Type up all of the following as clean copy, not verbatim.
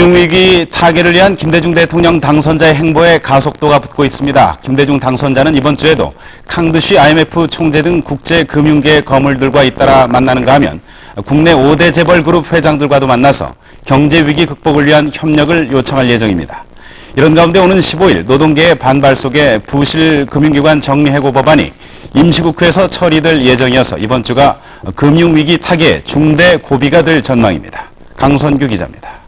금융위기 타개를 위한 김대중 대통령 당선자의 행보에 가속도가 붙고 있습니다. 김대중 당선자는 이번 주에도 캉드시 IMF 총재 등 국제금융계 거물들과 잇따라 만나는가 하면 국내 5대 재벌그룹 회장들과도 만나서 경제위기 극복을 위한 협력을 요청할 예정입니다. 이런 가운데 오는 15일 노동계의 반발 속에 부실 금융기관 정리해고 법안이 임시국회에서 처리될 예정이어서 이번 주가 금융위기 타개의 중대 고비가 될 전망입니다. 강선규 기자입니다.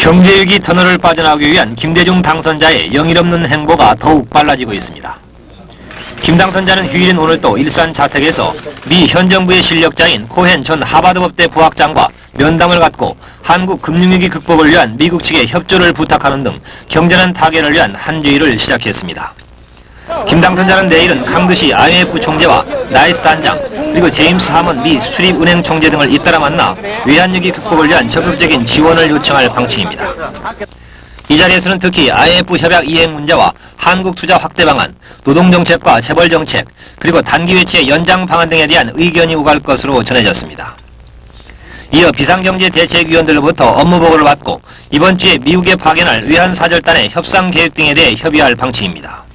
경제위기 터널을 빠져나오기 위한 김대중 당선자의 영일없는 행보가 더욱 빨라지고 있습니다. 김 당선자는 휴일인 오늘 또 일산 자택에서 미 현 정부의 실력자인 코헨 전 하버드법대 부학장과 면담을 갖고 한국 금융위기 극복을 위한 미국 측의 협조를 부탁하는 등 경제난 타개를 위한 한주의를 시작했습니다. 김 당선자는 내일은 캉드시 IMF 총재와 나이스 단장 그리고 제임스 하먼 미 수출입은행 총재 등을 잇따라 만나 외환위기 극복을 위한 적극적인 지원을 요청할 방침입니다. 이 자리에서는 특히 IMF 협약 이행 문제와 한국 투자 확대 방안, 노동정책과 재벌정책, 그리고 단기 회체 연장 방안 등에 대한 의견이 오갈 것으로 전해졌습니다. 이어 비상경제대책위원들로부터 업무보고를 받고 이번 주에 미국에 파견할 외환사절단의 협상 계획 등에 대해 협의할 방침입니다.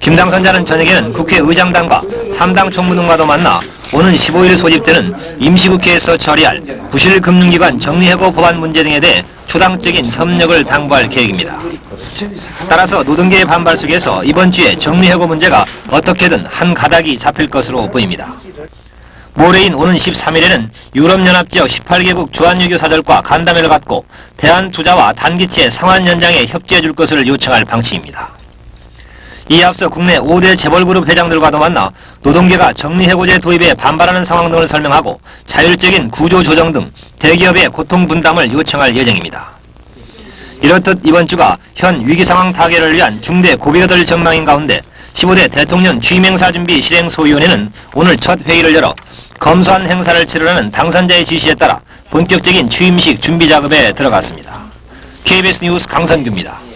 김 당선자는 저녁에는 국회의장단과 3당 총무등과도 만나 오는 15일 소집되는 임시국회에서 처리할 부실금융기관 정리해고 법안 문제 등에 대해 초당적인 협력을 당부할 계획입니다. 따라서 노동계의 반발 속에서 이번 주에 정리해고 문제가 어떻게든 한 가닥이 잡힐 것으로 보입니다. 모레인 오는 13일에는 유럽연합지역 18개국 주한유교 사절과 간담회를 갖고 대한투자와 단기채 상환 연장에 협조해 줄 것을 요청할 방침입니다. 이에 앞서 국내 5대 재벌그룹 회장들과도 만나 노동계가 정리해고제 도입에 반발하는 상황 등을 설명하고 자율적인 구조조정 등 대기업의 고통 분담을 요청할 예정입니다. 이렇듯 이번 주가 현 위기상황 타개를 위한 중대 고비가 될 전망인 가운데 15대 대통령 취임행사 준비 실행소위원회는 오늘 첫 회의를 열어 검소한 행사를 치르라는 당선자의 지시에 따라 본격적인 취임식 준비 작업에 들어갔습니다. KBS 뉴스 강선규입니다.